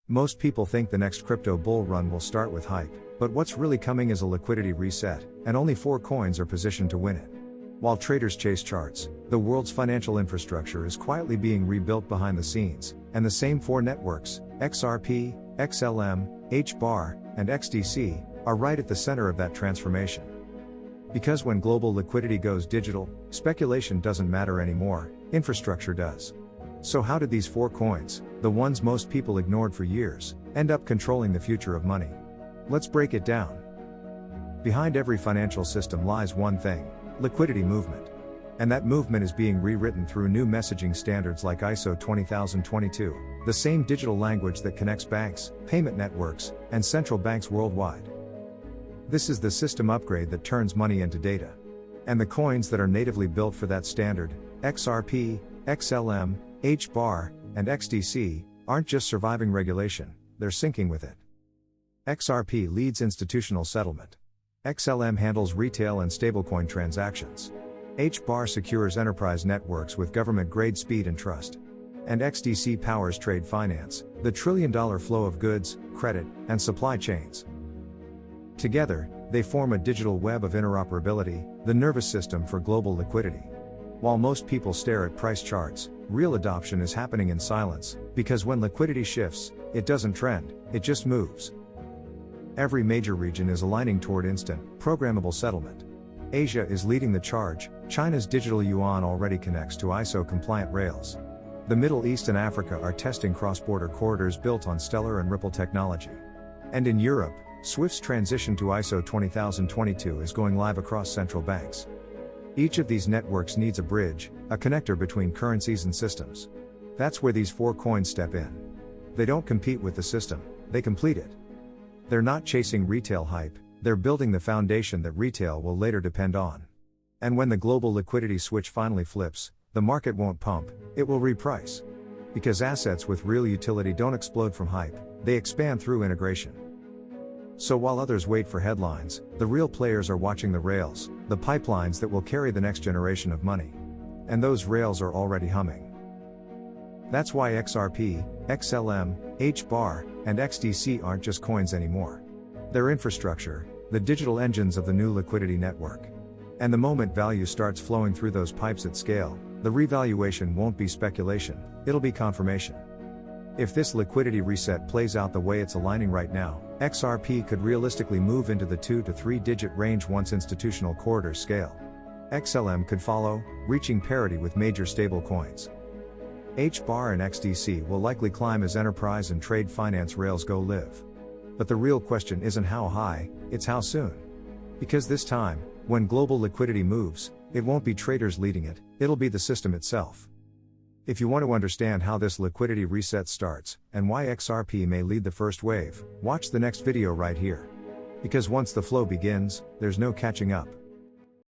Most people think the next crypto bull run will start with hype, but what's really coming is a liquidity reset, and only 4 coins are positioned to win it. While traders chase charts, the world's financial infrastructure is quietly being rebuilt behind the scenes, and the same 4 networks, XRP, XLM, HBAR, and XDC, are right at the center of that transformation. Because when global liquidity goes digital, speculation doesn't matter anymore, infrastructure does. So how did these 4 coins, the ones most people ignored for years, end up controlling the future of money? Let's break it down. Behind every financial system lies one thing: liquidity movement. And that movement is being rewritten through new messaging standards like ISO 20022, the same digital language that connects banks, payment networks, and central banks worldwide. This is the system upgrade that turns money into data. And the coins that are natively built for that standard, XRP, XLM, HBAR, and XDC, aren't just surviving regulation, they're syncing with it. XRP leads institutional settlement. XLM handles retail and stablecoin transactions. HBAR secures enterprise networks with government-grade speed and trust. And XDC powers trade finance, the trillion-dollar flow of goods, credit, and supply chains. Together, they form a digital web of interoperability, the nervous system for global liquidity. While most people stare at price charts, real adoption is happening in silence, because when liquidity shifts, it doesn't trend, it just moves. Every major region is aligning toward instant, programmable settlement. Asia is leading the charge. China's digital yuan already connects to ISO-compliant rails. The Middle East and Africa are testing cross-border corridors built on Stellar and Ripple technology. And in Europe, SWIFT's transition to ISO 20022 is going live across central banks. Each of these networks needs a bridge, a connector between currencies and systems. That's where these 4 coins step in. They don't compete with the system, they complete it. They're not chasing retail hype, they're building the foundation that retail will later depend on. And when the global liquidity switch finally flips, the market won't pump, it will reprice. Because assets with real utility don't explode from hype, they expand through integration. So while others wait for headlines, the real players are watching the rails, the pipelines that will carry the next generation of money. And those rails are already humming. That's why XRP, XLM, HBAR, and XDC aren't just coins anymore. They're infrastructure, the digital engines of the new liquidity network. And the moment value starts flowing through those pipes at scale, the revaluation won't be speculation, it'll be confirmation. If this liquidity reset plays out the way it's aligning right now, XRP could realistically move into the 2 to 3 digit range once institutional corridors scale. XLM could follow, reaching parity with major stablecoins. HBAR and XDC will likely climb as enterprise and trade finance rails go live. But the real question isn't how high, it's how soon. Because this time, when global liquidity moves, it won't be traders leading it, it'll be the system itself. If you want to understand how this liquidity reset starts, and why XRP may lead the first wave, watch the next video right here. Because once the flow begins, there's no catching up.